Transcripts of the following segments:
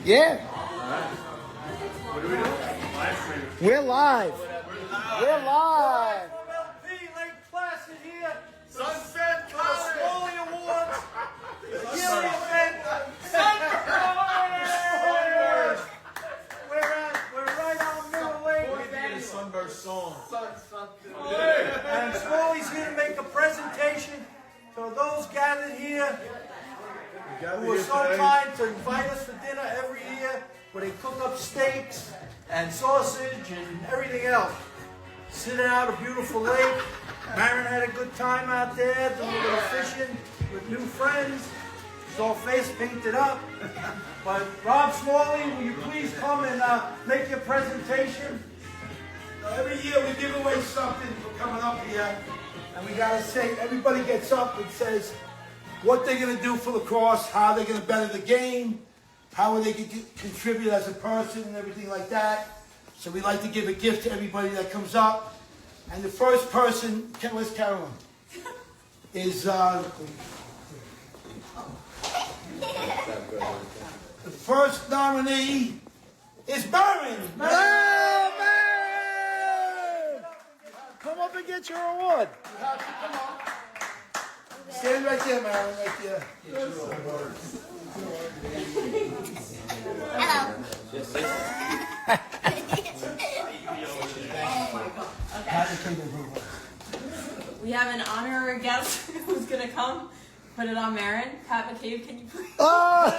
Yeah. What are we doing? Live streaming. We're live. We're live. Lake Placid here. Sunset College. Smalley Awards. Yearly event. Sunburst. We're right on Middle Lake. We did a Sunburst song. And Smalley's here to make a presentation to those gathered here who are so kind to invite us for dinner every year, where they cook up steaks and sausage and everything else. Sitting out a beautiful lake. Marin had a good time out there, doing a little fishing with new friends. She's all face painted up. But Rob Smalley, will you please come and make your presentation? Every year we give away something for coming up here, and we gotta say, everybody gets up and says what they're gonna do for lacrosse, how they're gonna better the game, how they can contribute as a person and everything like that. So we like to give a gift to everybody that comes up. And the first person, where's Carolyn? Is the first nominee is Marin. Oh, man! Come up and get your award. Stand right there, Marin, right there. We have an honorary guest who's going to come. Put it on Marin. Pat McCabe, can you please? Oh!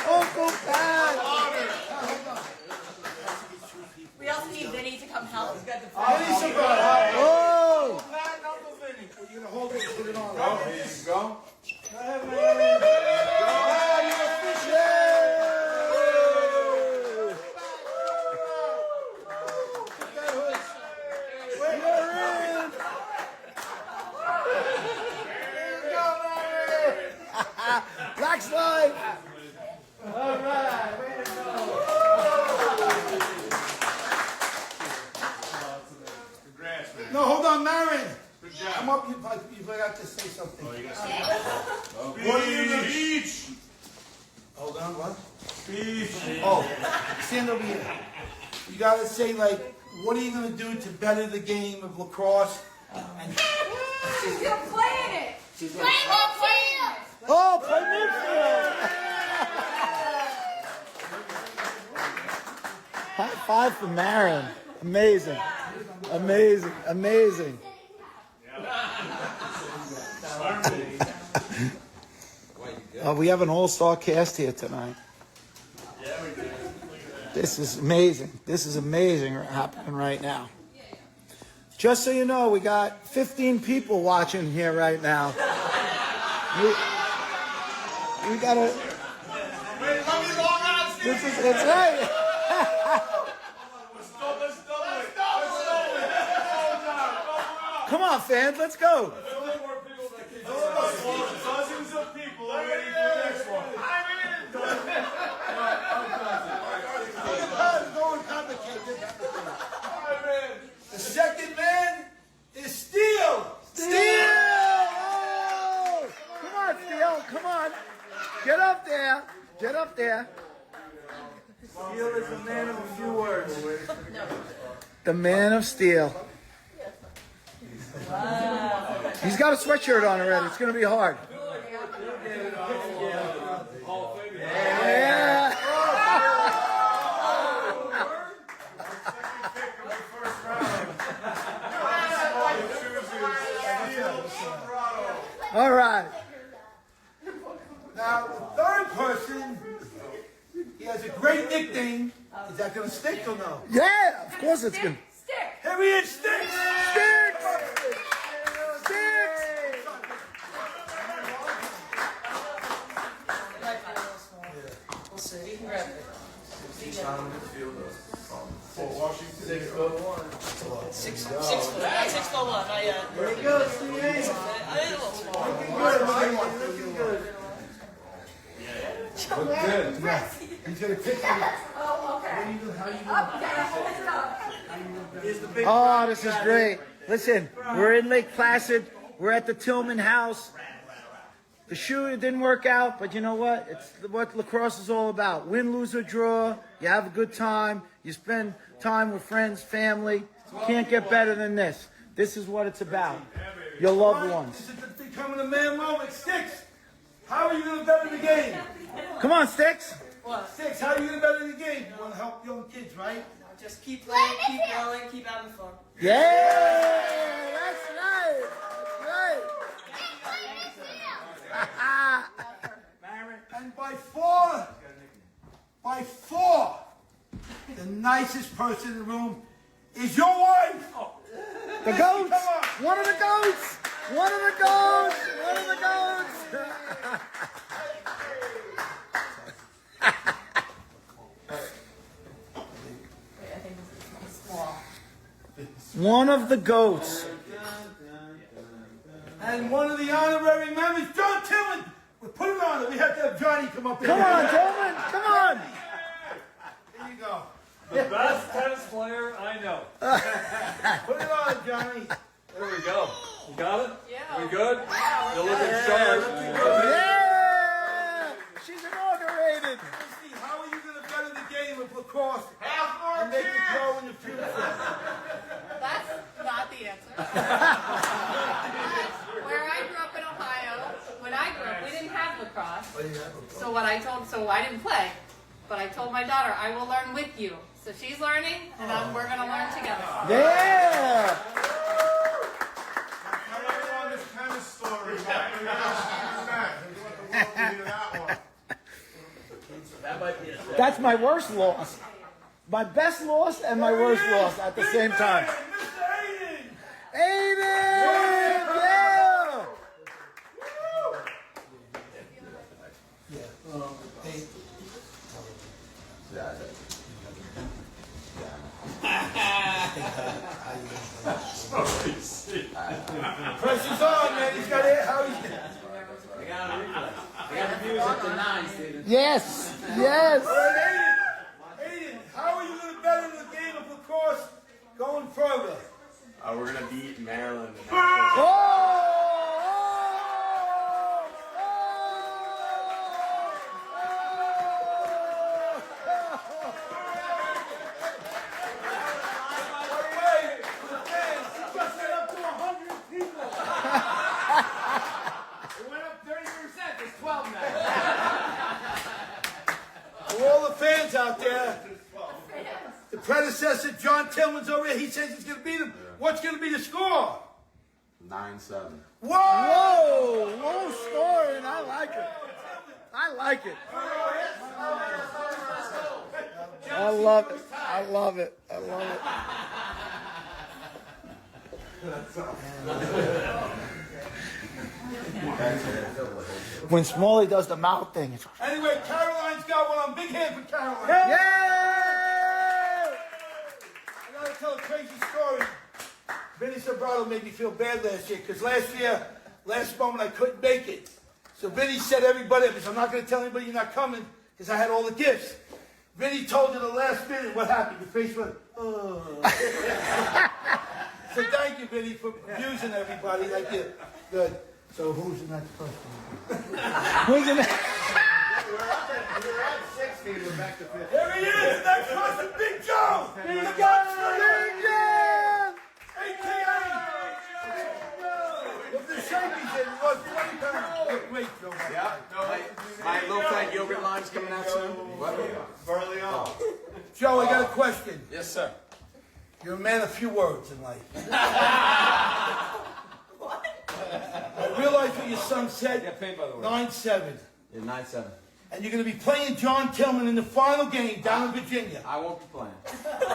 Uncle Pat! We also need Vinny to come help. Oh! You're gonna hold it and put it on. Go, here you go. Go ahead, Marin. Black's life! All right, way to go. Congrats, man. No, hold on, Marin. Good job. Come up, you forgot to say something. Oh, you got What are you gonna- Speech. Hold on, what? Speech. Oh, stand over here. You gotta say, like, what are you gonna do to better the game of lacrosse? And She's going to play in it. Oh, play midfield! High five for Marin. Amazing. Amazing. Amazing. We have an all-star cast here tonight. Yeah, we did. This is amazing. This is amazing happening right now. Just so you know, we got 15 people watching here right now. We got a... Wait, let me log on, Steve. That's right. Let's double it. Come on, fans, let's go. Dozens of people are waiting for the next one. Don't complicate this. The second man is Steele. Steele! Oh! Come on, Steele, come on. Get up there. Get up there. Steele is a man of a few words. The man of steel. He's got a sweatshirt on already. It's going to be hard. Yeah. All right. Now, the third person, he has a great nickname. Is that going to stick or no? Yeah, of course it's good. Stick. Here he is, Sticks! Sticks! Sticks! We'll see. You can grab it. Washington. 6'1". Not 6'1", not yet. There you go, Steve. I did a little small. Looking good. Good. Yeah. He's going to pick you. Oh, okay. How you doing? Up, okay, hold it up. Here's the big Oh, prize this is got great. here. Listen, we're in Lake Placid. We're at the Tillman house. The shoot, it didn't work out, but you know what? It's what lacrosse is all about. Win, lose, or draw. You have a good time. You spend time with friends, family. Can't get better than this. This is what it's about. Your loved ones. This is becoming a man moment. Sticks, how are you going to better the game? Come on, Sticks. Sticks, how are you going to better the game? You want to help young kids, right? Just keep playing, keep going, keep having fun. Yeah, that's right. That's right. And by far, the nicest person in the room is your wife. The goats. One of the goats. One of the goats. One of the goats. Wait, I think this is small. One of the goats. And one of the honorary members, John Tillman. We put it on. We have to have Johnny come up here. Come on, Tillman. Come on. Here you go. The best tennis player I know. Put it on, Johnny. There we go. You got it? Yeah. We good? Yeah, You're we're looking good. sharp. Yeah. She's inaugurated. Christy, how are you going to better the game of lacrosse and make it grow in the future? That's not the answer. Where I grew up in Ohio, when I grew up, we didn't have lacrosse. So I didn't play. But I told my daughter, I will learn with you. So she's learning, and we're going to learn together. Yeah. On this tennis story. That's my worst loss. My best loss and my worst loss at the same time. Mr. Aiden! Aiden! Yeah! Pressure's on, man. He's got it. How he's Yes! Yes! Aiden, how are you going to better the game of lacrosse going further? We're gonna beat Maryland. For all the fans out there, the predecessor, John Tillman's over here. He says he's going to beat him. What's going to be the score? 9-7. Whoa! Whoa! Low scoring. I like it. I like it. I love it. I love it. I love it. When Smalley does the mouth thing, it's Anyway, Caroline's got one on. Big hand for Caroline. yeah! I gotta tell a crazy story. Vinny Sobrato made me feel bad last year because last moment I couldn't make it. So Vinny said everybody, I'm not gonna tell anybody you're not coming because I had all the gifts. Vinny told you the last minute what happened. Your face went, oh. So thank you, Vinny, for abusing everybody like you. Good. So who's the next person? Who's in it? We're at 60. We're back to 50. There he is. Next person, Big Joe. Big Joe. AKA. With the shakies in, he was 20 pounds. Look great, Joe. Yeah. My low-fat yogurt line's coming out soon. Early on. Joe, I got a question. Yes, sir. You're a man of few words in life. I realize what your son said. Get paid, by the way. 9-7. Yeah, 9-7. And you're going to be playing John Tillman in the final game down in Virginia. I won't be playing.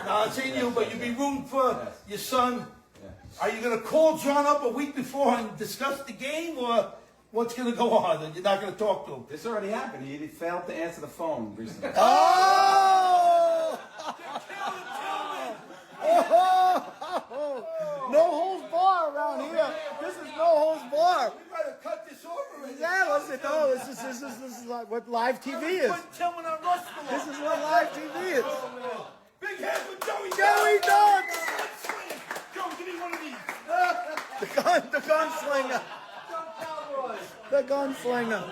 Now, I'm saying you, but you'll be rooting for Yes. your son. Yeah. Are you going to call John up a week before and discuss the game, or what's going to go on? And you're not going to talk to him? This already happened. He failed to answer the phone recently. Oh! No holds bar around here. This is no holds bar. We better cut this over. Yeah, listen, no, this is like what live TV is. Put Tillman on Rushmore. This is what live TV is. Big hand for Joey. Joey Ducks! The gunslinger. The gunslinger.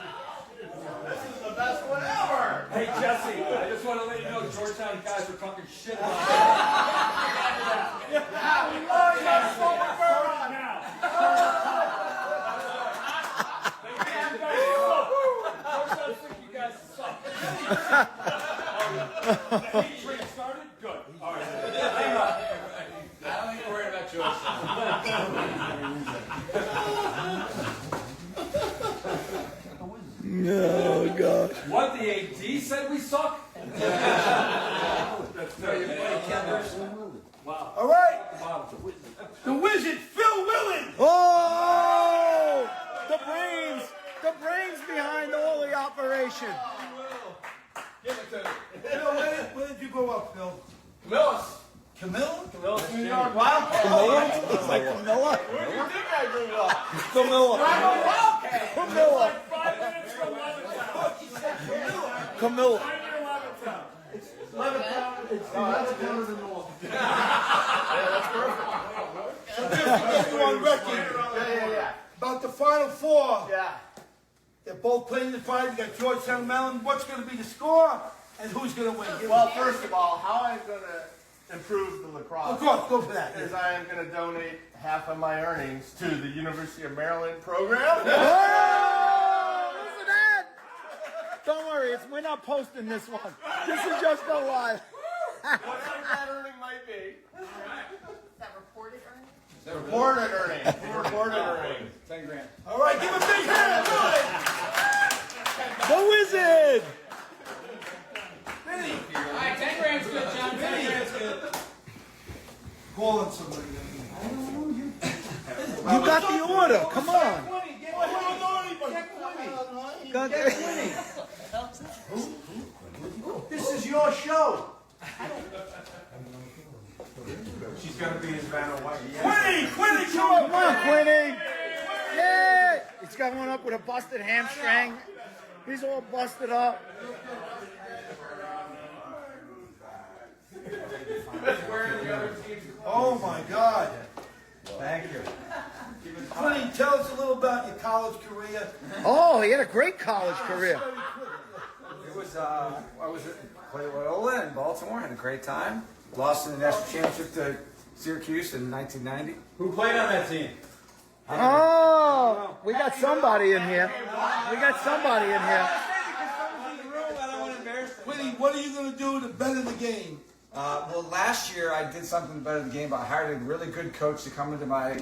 The best one ever. Hey Jesse, I just want to let you know Georgetown guys are talking shit about Georgetown think you guys suck. The heat train started? Good. All right. I don't think we're worried about Oh God. What, the AD said we suck? Wow. All right. The Wizard, Phil Willen. Oh, the brains behind all the operation. Phil, where did you grow up, Phil? Millis. Camilla? Millis, New York. Wildcat. It's like Camilla. Where do you think I grew up? Camilla. I'm a Wildcat. Camilla. 5 minutes from Levittown. Camilla. I'm near Levittown. Levittown. It's Levittown of the North. So just to get you on record, Yeah. about the Final Four, Yeah. they're both playing the final. You got Georgetown, Mellon. What's going to be the score, and who's going to win? Well, first of all, how I'm going to improve the lacrosse Of course, go for that. is I am going to donate half of my earnings to the University of Maryland program. Oh, listen to that. Don't worry, we're not posting this one. This is just a live. Whatever that earning might be. Is that reported earnings? Reported earnings. Reported earnings. 10 grand. All right, give a big hand. The Wizard. Vinny, Alright, 10 grand's good, John. 10 grand's good. calling somebody. You got the order. Come on. Got the- This is your show. She's going to be his Vanna White. Quinny, Come on, Quinny. Yeah. He's got one up with a busted hamstring. He's all busted up. Oh my God. Thank you. Quinny, tell us a little about your college career. Oh, he had a great college career. It was, I was at Loyola in Baltimore, had a great time. Lost in the national championship to Syracuse in 1990. Who played on that team? Oh, we got somebody in here. We got somebody in here. Quinny, what are you going to do to better the game? Well, last year I did something better in the game, but I hired a really good coach to come into my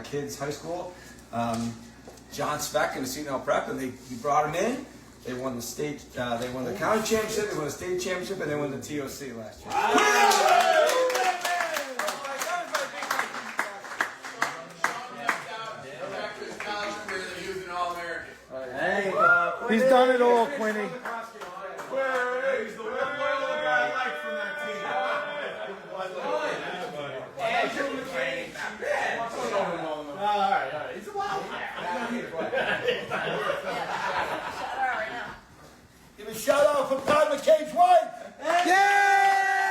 kids' high school, John Speck in the Seton Prep, and we brought him in. They won the state, they won the county championship, they won the state championship, and they won the TOC last year. He's done it all, Quinny. He's the one guy I like from that team. All right. He's a Wildcat. Give a shout out for Todd McCabe's wife. Yeah!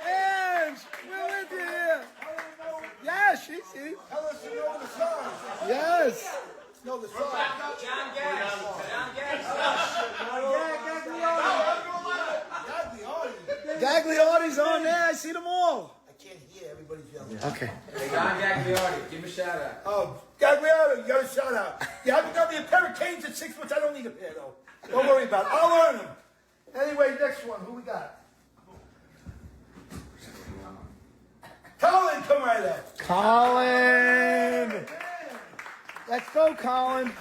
Ange! We're with you here. Yeah, she's here. Tell us you know the signs. Yes. Know the signs. John Gass. John Gass. Gagliardi's on there. I see them all. I can't hear everybody's yelling. Okay. Hey, John Gagliardi. Give him a shout out. Oh, Gagliardi, you got a shout out. You haven't got me a pair of canes at 6 months. I don't need a pair though. Don't worry about it. I'll earn them. Anyway, next one. Who we got? Colin, come right at. Colin. Let's go, Colin.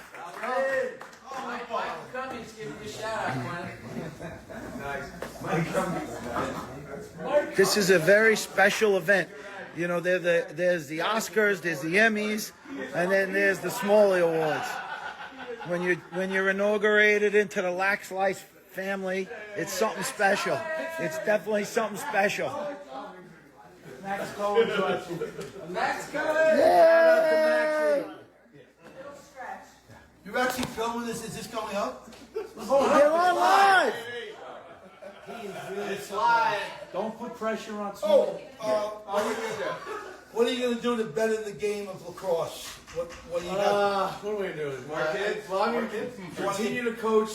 Mike Cummings giving you a shout out, Quinn. This is a very special event. You know, there's the Oscars, there's the Emmys, and then there's the Smalley Awards. When you're inaugurated into the Lax Life family, it's something special. It's definitely something special. Max Cohen. Max Cohen. Yay! You're actually filming this? Is this going up? They're on live. He is really live. Don't put pressure on Small. What are you gonna do to better the game of lacrosse? What do you got? What are we doing? More kids? Well, I'm going to continue to coach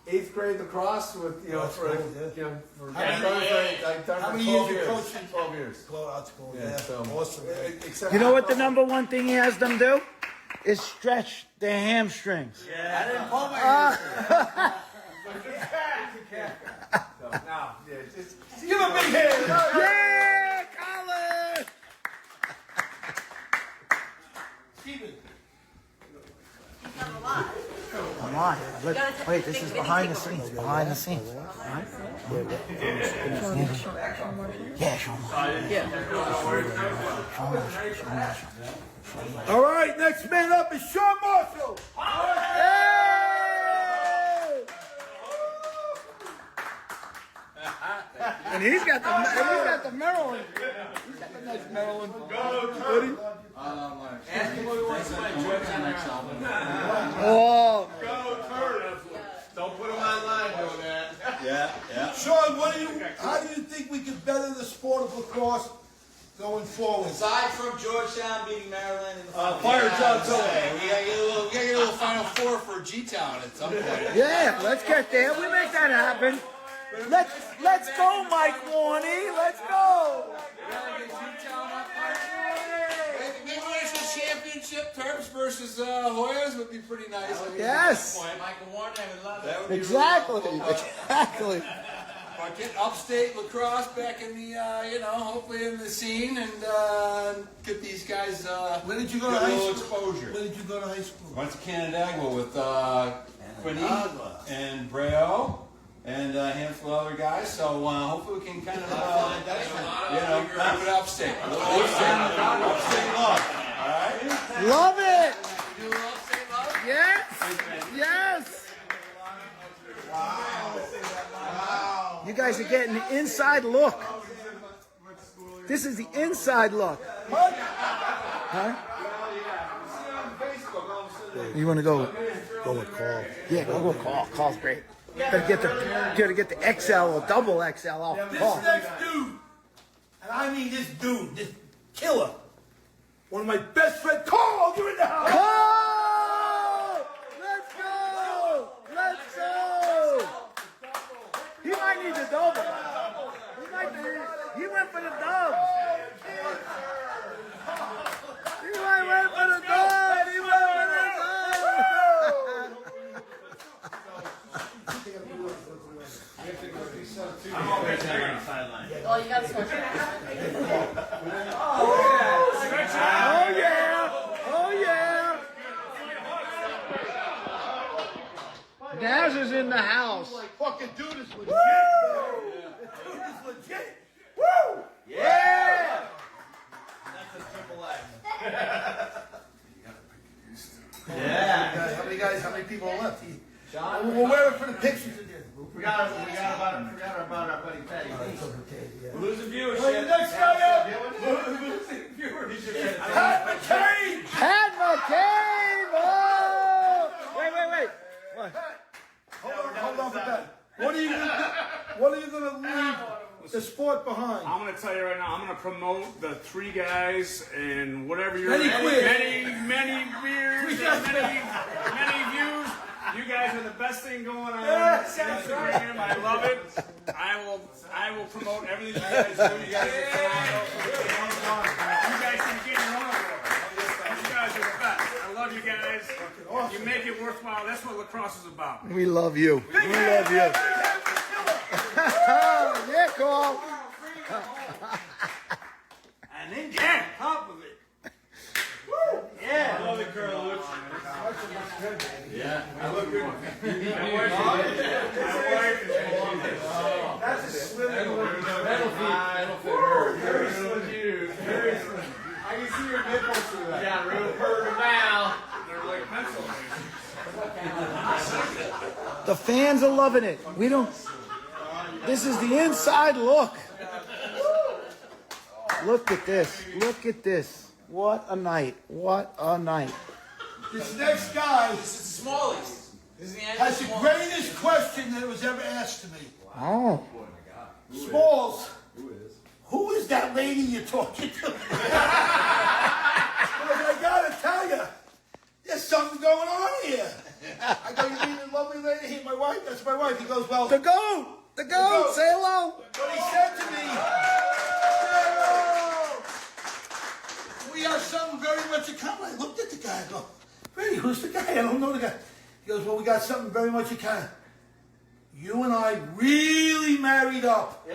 8th grade lacrosse with, you know, That's for, cool, yeah. you know, for, How many- I've done how for many 12 years years. you coaching? 12 years. Well, that's cool. Yeah, Yeah, so- awesome. Man. Except You know what the number one thing he has them do? Is stretch their hamstrings. I didn't pull my So, no, yeah, just Give him a big hand. Yeah, Colin! Steven. Come on. Wait, this is behind the scenes. Behind the scenes. Yeah, show them. All right, next man up is Sean Marshall. And he's got the Maryland. He's got the nice Maryland. Oh, Go Turtles. Don't put them online doing that. yeah. Sean, how do you think we can better the sport of lacrosse going forward? Aside from Georgetown beating Maryland in the Fire John Tilley. we gotta get a little Final Four for G-Town at some point. yeah. Let's get there. We make that happen. Let's go, Mike Warney. Let's go. Maybe national championship, Terps versus Hoyas would be pretty nice. Yes. Michael Warner, I would love that. Exactly. Exactly. But get upstate lacrosse back in the, hopefully in the scene and get these guys Where did you go to get a high little school? exposure. Where did you go to high school? Went to Canandaigua with Quinny and Breo and a handful of other guys. So hopefully we can kind of, Move it upstate. upstate love. All right? Love it. Do a little upstate love? Yes. Yes. You guys are getting the inside look. This is the inside look. Huh? You want to go with Carl? Yeah, go with Carl. Carl's great. Gotta get the XL or double XL off This Carl. next dude, and I mean this dude, this killer, one of my best friends, Carl, you're in the house. Carl! Let's go! Let's go! He might need the double. He went for the dub. He went for the dub. He went for the dub. Well, you gotta switch it. Oh yeah! Oh yeah! Naz is in the house. Fucking dude is legit. Dude is legit. Woo! Yeah! That's a triple X. Yeah. How many people are left? We'll wear it for the pictures again. Forgot about our buddy Patty. We're losing Hey, viewership. the next guy up, Losing viewership. Pat McCain. Pat McCabe! Oh! Wait. What? Hold on for that. What are you gonna leave the sport behind? I'm gonna tell you right now. I'm gonna promote the three guys and whatever you're Many quid. many beers, and many views. You guys are the best thing going on. Yes, that's Instagram. I love it. I will promote everything you guys do. You guys are phenomenal. You guys can get your own award. You guys are the best. I love you guys. You make it worthwhile. That's what lacrosse is about. We love you. We love you. Yeah, Carl. And then get on top of it. Yeah. I love it, girl. Yeah. I look good. That's a slim. That'll fit her. Very slim dude. Very slim. I can see your nipples through that. Yeah, real curved now. They're like pencils. The fans are loving it. We don't. This is the inside look. Look at this. Look at this. What a night. What a night. This next guy This is the Smallies. This is the end has the greatest question that was ever asked to me. Oh. Smalls, who is that lady you're talking to? I gotta tell you, there's something going on here. I go, you mean the lovely lady here, my wife? That's my wife. He goes, well, The goat! The goat! Say hello! but he said to me, we have something very much in common. I looked at the guy, I go, Freddie, who's the guy? I don't know the guy. He goes, well, we got something very much in common. You and I really married up.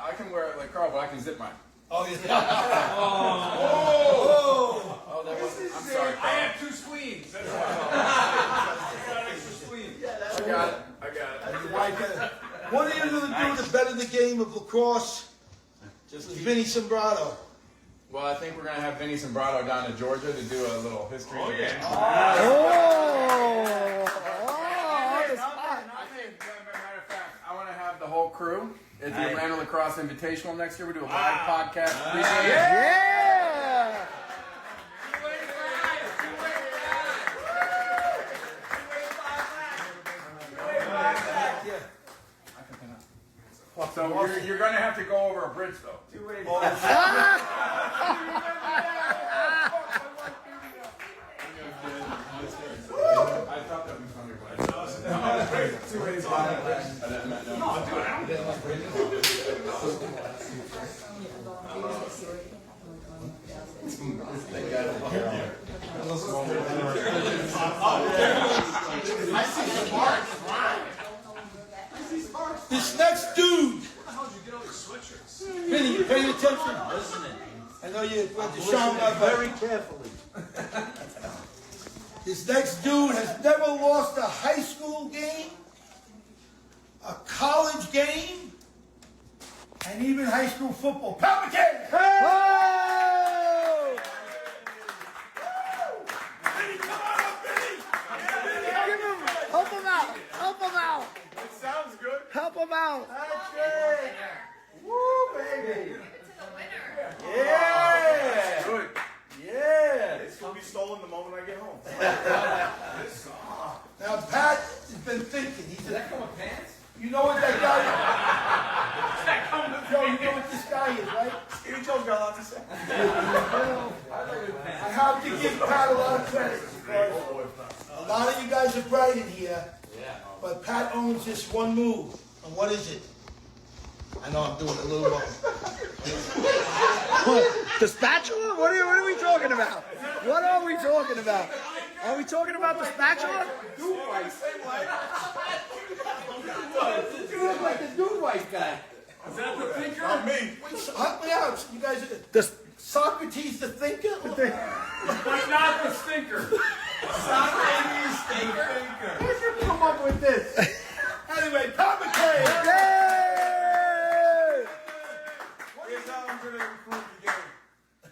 I can wear it like Carl, but I can zip mine. Oh, yeah. Oh, that was. I'm sorry. I have 2 squeens. That's why. I got an extra squeen. I got it. What are you going to do to better the game of lacrosse? Just With Vinny Sombrado. Well, I think we're gonna have Vinny Sombrado down to Georgia to do a little history of the game. Oh! Matter of fact, I want to have the whole crew at the Atlanta Lacrosse Invitational next year. We do a live podcast. Yeah! So you're going to have to go over a bridge, though. I thought that was funny. This next dude. Vinny, you paying attention? Listening. I know you went to show him Very carefully. This next dude has never lost a high school game, a college game, and even high school football. Pat McKay! Oh! Vinny, come on up, Vinny! Give him! Help him out! Help him out! It sounds good. Help him out! That's it! Woo, baby! Yeah! Good. Yeah! It's gonna be stolen the moment I get home. Now, Pat has been thinking. He Did said, that come with pants? you know what that guy is? Joe, you know what this guy is, right? Stevie Joe's got a lot to say. I have to give Pat a lot of credit because a lot of you guys are bright in here, but Pat owns this one move. And what is it? I know I'm doing it a little wrong. The spatula? What are we talking about? What are we talking about? Are we talking about the spatula? You look like the dude white guy. Is that the thinker? Not me. Wait, help me out. You guys are The Socrates the thinker? But not the stinker. Socrates the thinker. Where'd you come up with this? Anyway, Pat McKay. Here's how I'm going to recruit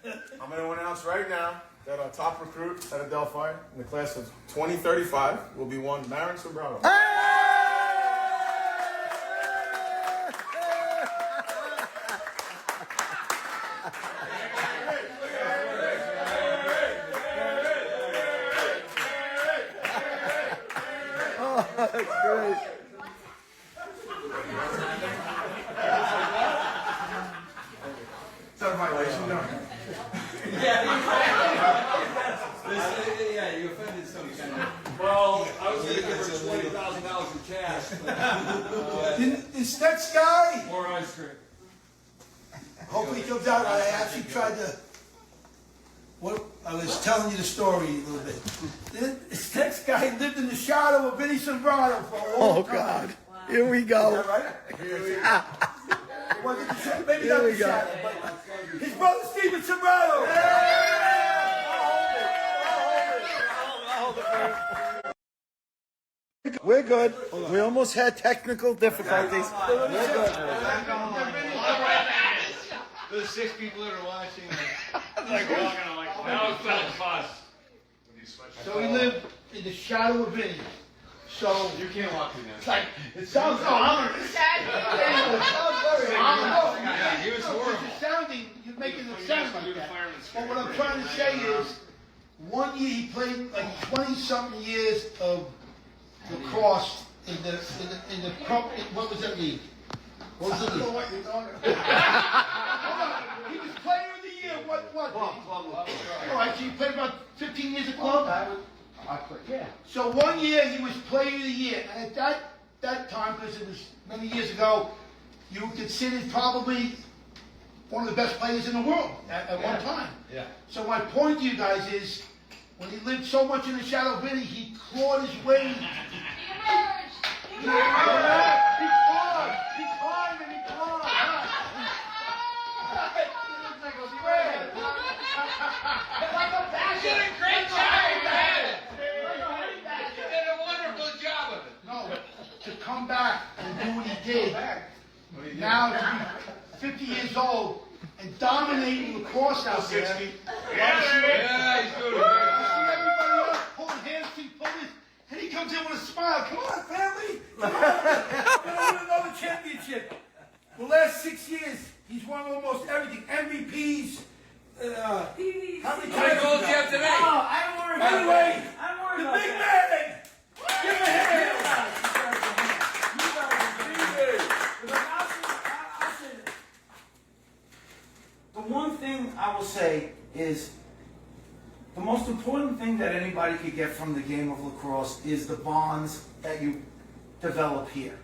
the game. I'm going to announce right now that our top recruit at Adelphi in the class of 2035 will be one Marin Sombrado. That's great. Is that a violation? No. Yeah, you offended some kind of. Well, I was gonna give her $20,000 in cash. This next guy, More ice cream. hopefully he comes out. I actually tried to. What I was telling you the story a little bit. This next guy lived in the shadow of Vinny Sombrado for a long Oh, time. God. Here we Is go. that right? Well, maybe Here not we the go. shadow, but his brother Steven Sombrado. We're good. We almost had technical difficulties. We're good. There's 6 people that are watching. Now it's not fun. So he lived in the shadow of Vinny So You can't walk through it's that. like it sounds. Oh, I'm gonna. It sounds very. Yeah, he was horrible. It's sounding. You're making it sound Do like the that. fireman's But what I'm carry. trying to say is, one year he played like 20-something years of lacrosse in the what was that league? What was the league? what you're talking about. Hold on. He was player of the year. What? All right, so you played about 15 years of club? I put, yeah. So one year he was player of the year. And at that time, because it was many years ago, you were considered probably one of the best players in the world at one time. Yeah. So my point to you guys is, when he lived so much in the shadow of Vinny, he clawed his way. He climbed. Like a basket. You did a great job, man. You did a wonderful job of it. No, to come back and do what he did. Now to be 50 years old and dominating lacrosse out there. 60. Yeah, he's doing You it. see everybody else pulling hamstrings, pulling, and he comes in with a smile. Come on, family. Come on. We're going to win another championship. The last 6 years, he's won almost everything. MVPs. How many How many times? goals do you have today? Oh, I don't worry about Anyway, that. I don't worry the about big that. man. Give him a hand. I'll say this. The one thing I will say is the most important thing that anybody could get from the game of lacrosse is the bonds that you develop here.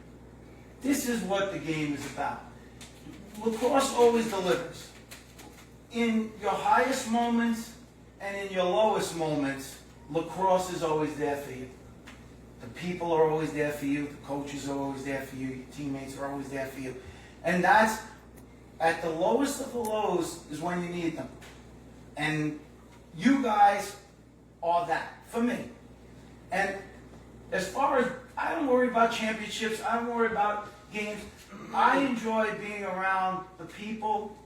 This is what the game is about. Lacrosse always delivers. In your highest moments and in your lowest moments, lacrosse is always there for you. The people are always there for you. The coaches are always there for you. Your teammates are always there for you. And that's, at the lowest of the lows, is when you need them. And you guys are that, for me. And as far as, I don't worry about championships. I don't worry about games. I enjoy being around the people.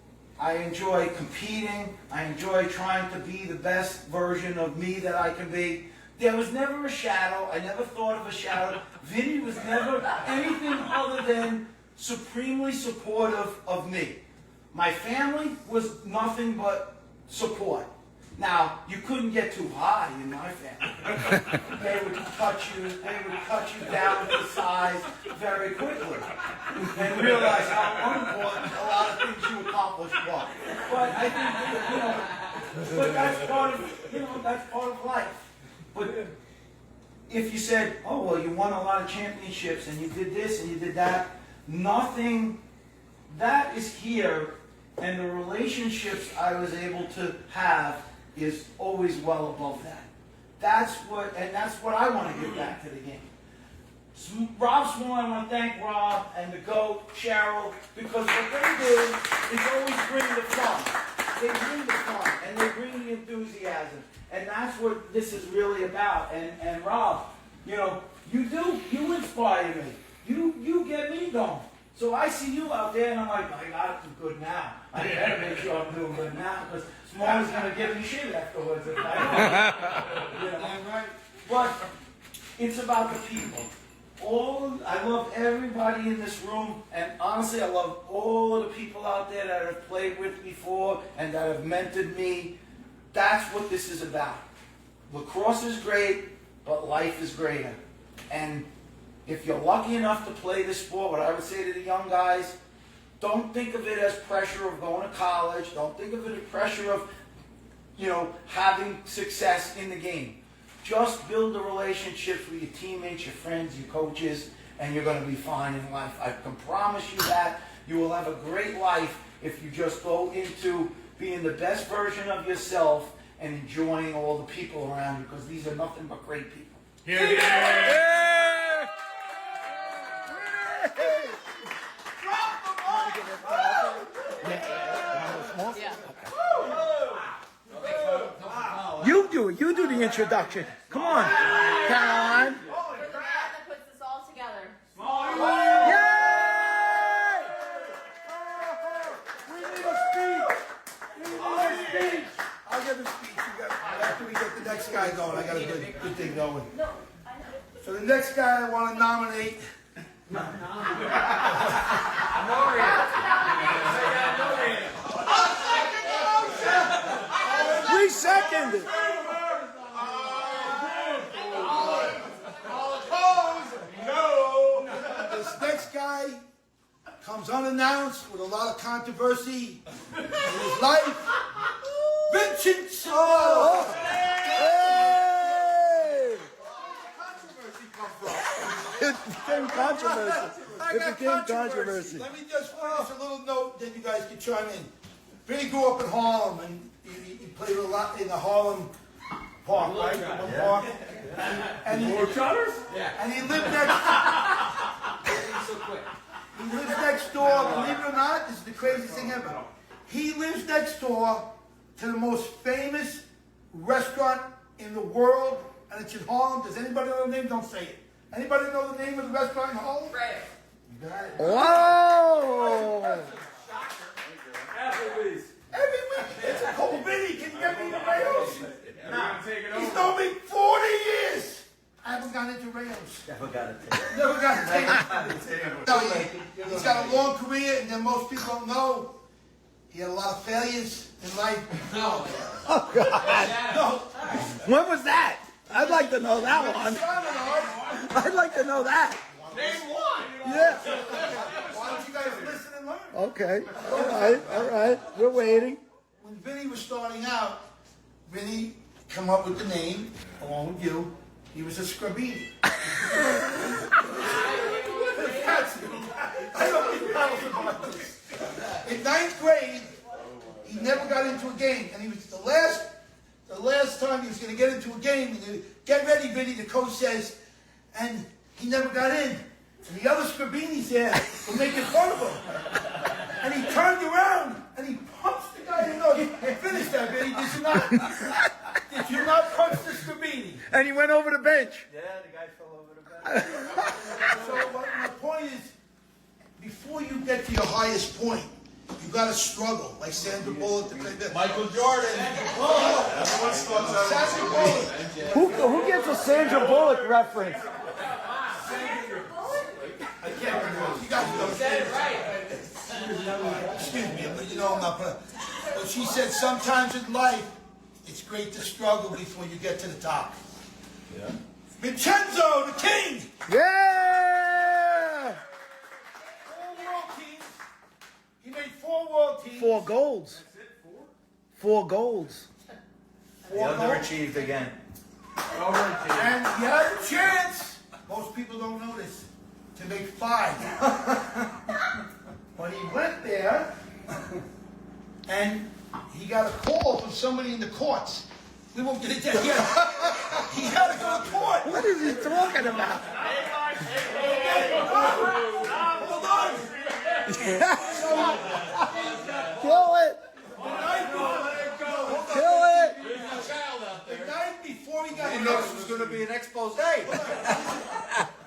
I enjoy competing. I enjoy trying to be the best version of me that I can be. There was never a shadow. I never thought of a shadow. Vinny was never anything other than supremely supportive of me. My family was nothing but support. Now, you couldn't get too high in my family. They would cut you down to size very quickly and realize how unimportant a lot of things you accomplished were. But I think, but that's part of, that's part of life. But if you said, oh, well, you won a lot of championships and you did this and you did that, nothing, that is here, and the relationships I was able to have is always well above that. That's what I want to give back to the game. Rob Small, I want to thank Rob and the GOAT, Cheryl, because what they do is always bring the fun. They bring the fun and they bring the enthusiasm. And that's what this is really about. And Rob, you inspire me. You get me going. So I see you out there and I'm like, I got to do good now. I better make sure I'm doing good now because Small is going to give me shit afterwards if I don't. But it's about the people. I love everybody in this room, and honestly, I love all of the people out there that have played with me before and that have mentored me. That's what this is about. Lacrosse is great, but life is greater. And if you're lucky enough to play this sport, what I would say to the young guys, don't think of it as pressure of going to college. Don't think of it as pressure of, having success in the game. Just build the relationships with your teammates, your friends, your coaches, and you're going to be fine in life. I can promise you that. You will have a great life if you just go into being the best version of yourself and enjoying all the people around you, because these are nothing but great people. You do the introduction. Come on, Caroline. We're the band that puts this all together. Yay! We need a speech. I'll give a speech. After we get the next guy going, I got a good thing going. So the next guy I want to nominate. We seconded. This next guy comes unannounced with a lot of controversy in his life. Vincenzo! Hey! It became controversy. I It got became controversy. Let me just finish a little note, then you guys can chime in. Vinny grew up in Harlem, and he played a lot in the Harlem Park, right? The park. And he, and he lived next. He lives next door. Believe it or not, this is the craziest thing ever. He lives next door to the most famous restaurant in the world, and it's in Harlem. Does anybody know the name? Don't say it. Anybody know the name of the restaurant in Harlem? Right. You got it. Whoa! Every week, it's a cold Vinny. Can you get me the rails? He's known me 40 years. I haven't gotten into rails. Never got it. No, he's got a long career, and then most people don't know. He had a lot of failures in life. Oh, God. No. When was that? I'd like to know that one. I'd like to know that. Name one. Yeah. Why don't you guys listen and learn? Okay. All right. We're waiting. When Vinny was starting out, Vinny come up with the name, along with you. He was a Scrabini. I don't think that was about this. In 9th grade, he never got into a game, and he was the last time he was going to get into a game. And get ready, Vinny. The coach says, and he never got in. And the other Scrabinis there were making fun of him. And he turned around and he punched the guy in the nose. Finish that, Vinny. Did you not punch the Scrabini? And he went over the bench. Yeah, the guy fell over the bench. So my point is, before you get to your highest point, you got to struggle, like Sandra Bullock to play this. Michael Jordan. Everyone starts out. Sandra Bullock. Who gets a Sandra Bullock reference? I can't remember. You guys know. Said it right. Excuse me, but you know I'm not. But she said sometimes in life, it's great to struggle before you get to the top. Yeah. Vincenzo, the king. Yeah! 4 world teams. He made 4 world teams. 4 golds. 4 golds. He underachieved again. And he had a chance. Most people don't know this. To make 5. But he went there, and he got a call from somebody in the courts. We won't get into that yet. He had to go to court. What is he talking about? Hold on. Kill it! Kill it! The night before he got He knows it was going to be an expose.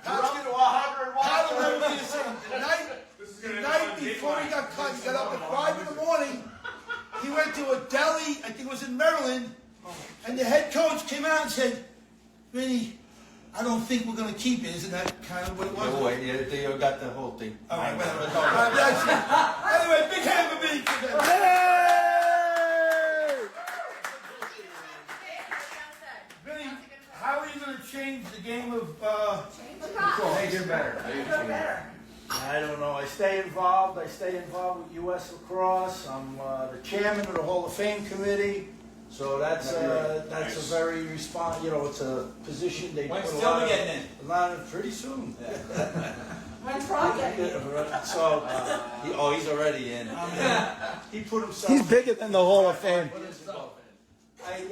I'll never be the same. The night before he got cut, he got up at 5 in the morning. He went to a deli, I think it was in Maryland, and the head coach came out and said, Vinny, I don't think we're going to keep it. Isn't that kind of what it was? No way, you got the whole thing. All right, whatever. That's it. Anyway, big hand for Vinny. Vinny, how are you going to change the game of Make it better. I don't know. I stay involved. I stay involved with U.S. Lacrosse. I'm the chairman of the Hall of Fame committee. So that's a very it's a position they When's put a Still lot of, getting in? a lot of pretty soon. When's Frog getting it? So He's already in. he put himself. He's bigger than the Hall of Fame.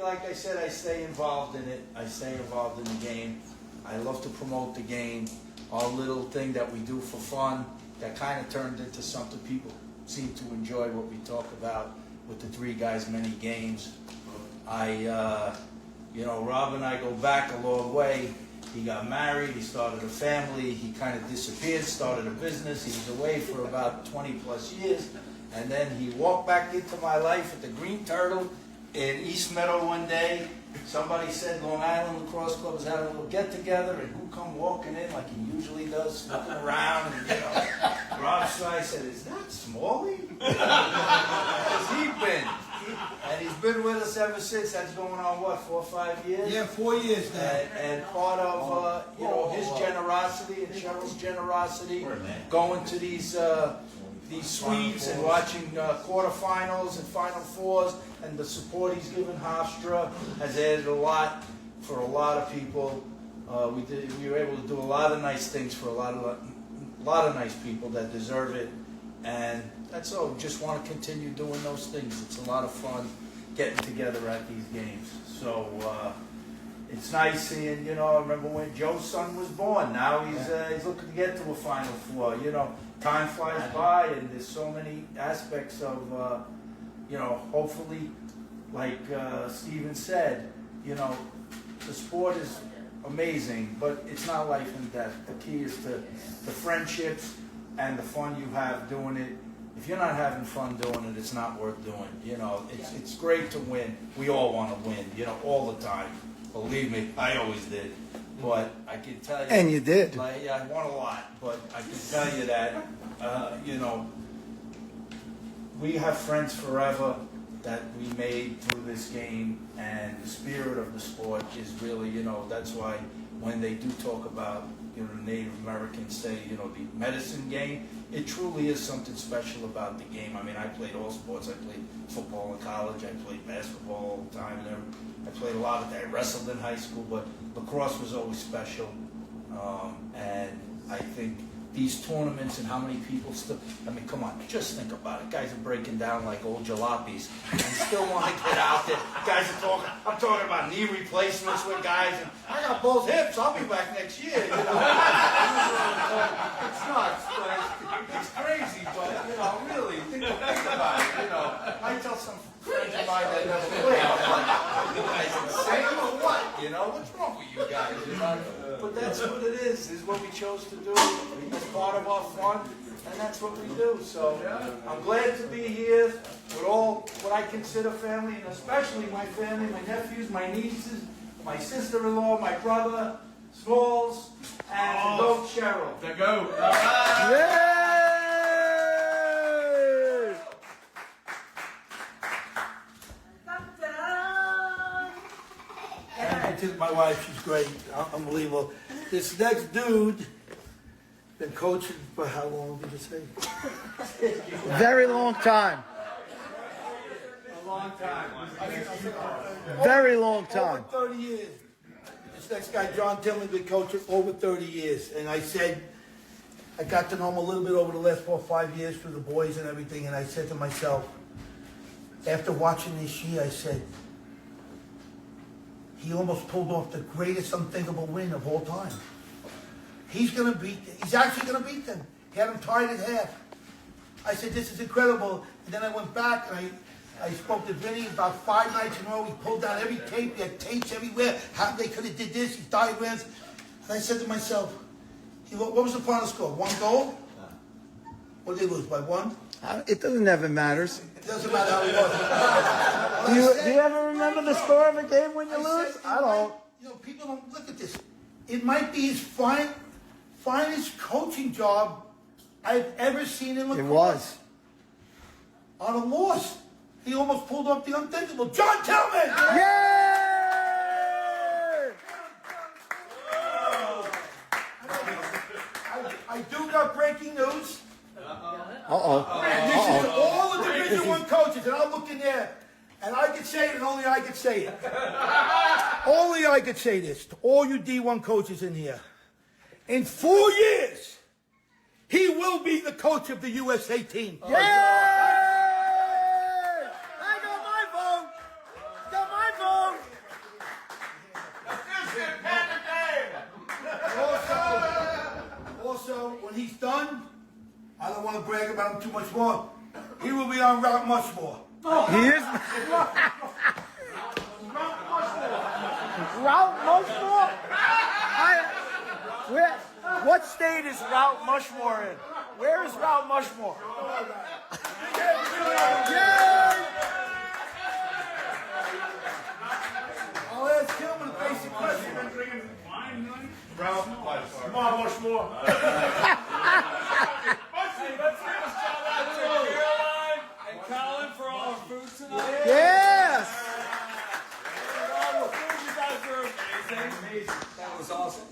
Like I said, I stay involved in it. I stay involved in the game. I love to promote the game. Our little thing that we do for fun that kind of turned into something people seem to enjoy what we talk about with the 3 guys, many games. Rob and I go back a long way. He got married, he started a family, he kind of disappeared, started a business. He was away for about 20 plus years. And then he walked back into my life at the Green Turtle. in East Meadow one day, somebody said Long Island Lacrosse Club was having a little get together, and who come walking in like he usually does, looking around, and Rob Sy said, "Is that Smalley? Has he been?" And he's been with us ever since. That's going on what, 4 or 5 years? Yeah, 4 years now. And part of his generosity and Cheryl's generosity, going to these suites and watching quarterfinals and Final Fours, and the support he's given Hofstra has added a lot for a lot of people. We were able to do a lot of nice things for a lot of nice people that deserve it, and that's all. We just want to continue doing those things. It's a lot of fun getting together at these games. So it's nice seeing, I remember when Joe's son was born. Now he's looking to get to a Final Four. Time flies by, and there's so many aspects of, hopefully, like Steven said, the sport is amazing, but it's not life and death. The key is to the friendships and the fun you have doing it. If you're not having fun doing it, it's not worth doing. It's great to win. We all want to win, all the time. Believe me, I always did. But I can tell you... And you did. I won a lot, but I can tell you that, we have friends forever that we made through this game, and the spirit of the sport is really, that's why when they do talk about, the Native Americans say, the medicine game, it truly is something special about the game. I mean, I played all sports. I played football in college. I played basketball all the time. I played a lot of that. I wrestled in high school, but lacrosse was always special. And I think these tournaments and how many people still, come on, just think about it. Guys are breaking down like old jalopies and still want to get out there. Guys are talking, I'm talking about knee replacements with guys, and I got both hips, I'll be back next year, It's nuts, but it's crazy, but, really, think about it, I tell some friends of mine that never played, I'm like, you guys insane or what, what's wrong with you guys, But that's what it is what we chose to do as part of our fun, and that's what we do. So I'm glad to be here with all what I consider family, and especially my family, my nephews, my nieces, my sister-in-law, my brother, Smalls, and the goat Cheryl. The goat. Yay! To my wife, she's great, unbelievable. This next dude, been coaching for how long did you say? Very long time. A long time. Very long time. Over 30 years. This next guy, John Tillman, been coaching over 30 years. And I said, I got to know him a little bit over the last 4 or 5 years through the boys and everything, and I said to myself, after watching this year, I said, he almost pulled off the greatest unthinkable win of all time. He's actually going to beat them. He had them tied at half. I said, this is incredible. And then I went back and I spoke to Vinny about 5 nights in a row. He pulled down every tape. He had tapes everywhere. How they could have did this, these diagrams. And I said to myself, what was the final score? 1 goal? What did they lose, by 1? It never matters. It doesn't matter how it was. Do you ever remember the score of a game when you lose? I don't. People don't look at this. It might be his finest coaching job I've ever seen in lacrosse. It was. On a loss, he almost pulled off the unthinkable. John Tillman! Yay! I do got breaking news. Uh-oh. And this is all the Division I coaches, and I'll look in there, and I could say it, and only I could say it. Only I could say this to all you D1 coaches in here. In 4 years, he will be the coach of the USA team. Yay! I got my vote. Got my vote. Also, when he's done, I don't want to brag about him too much more. He will be on Route Muchmore. He is. Route Muchmore? What state is Route Muchmore in? Where is Route Muchmore? Yay! much more. Hey, let's give a shout out to Caroline and Colin for all our food tonight. Yes. For all the food, you guys are amazing. That was awesome.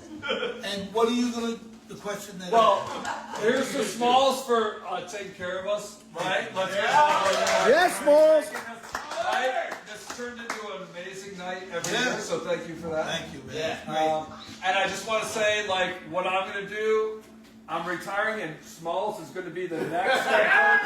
And what are you gonna? The question that. Well, here's the smalls for taking care of us, right? Let's get Yes, Smalls. Right? This turned into an amazing night every year, so thank you for that. Thank you, man. Yeah. And I just want to say, like, what I'm going to do, I'm retiring, and Smalls is going to be the next head coach.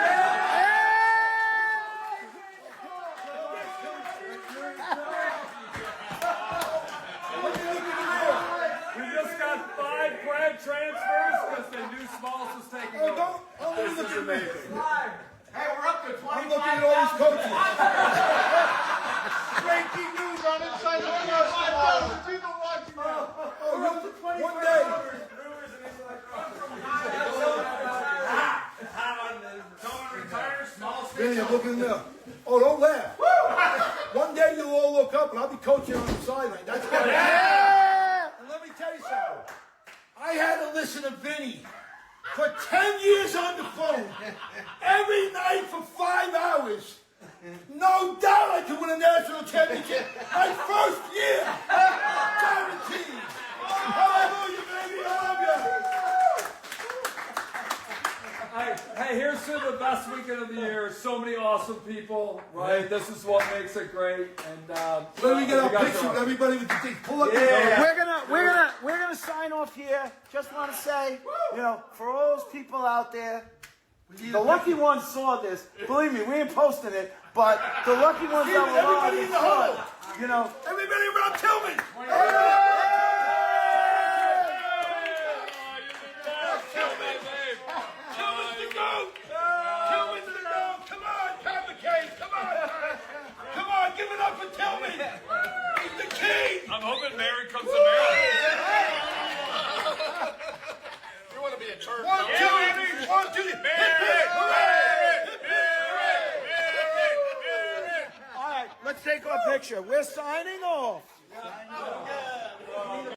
We just got 5 grad transfers because they knew Smalls was taking over. This is amazing. Hey, we're up to 25. I'm looking at all these coaches. Breaking news on Inside Lacrosse. We're up to 25. One day. Vinny, I'm looking there. Oh, don't laugh. One day you'll all look up and I'll be coaching on the sideline. That's good. And let me tell you something. I had to listen to Vinny for 10 years on the phone. Every night for 5 hours. No doubt I could win a national championship. My first year. Guaranteed. Hallelujah, baby. I love you. Hey, here's to the best weekend of the year. So many awesome people, right? This is what makes it great. And Let me get you a guys picture are of everybody with the thing. Pull up. Yeah. We're gonna sign off here. Just want to say, for all those people out there, the lucky ones saw this. Believe me, we ain't posting it, but the lucky ones that were on Everybody in the hall. Everybody around Tillman. I'm hoping Mary comes to Maryland. You want to be a church? 1, 2, 1, 2, hip, hip, hooray! All right, let's take our picture. We're signing off.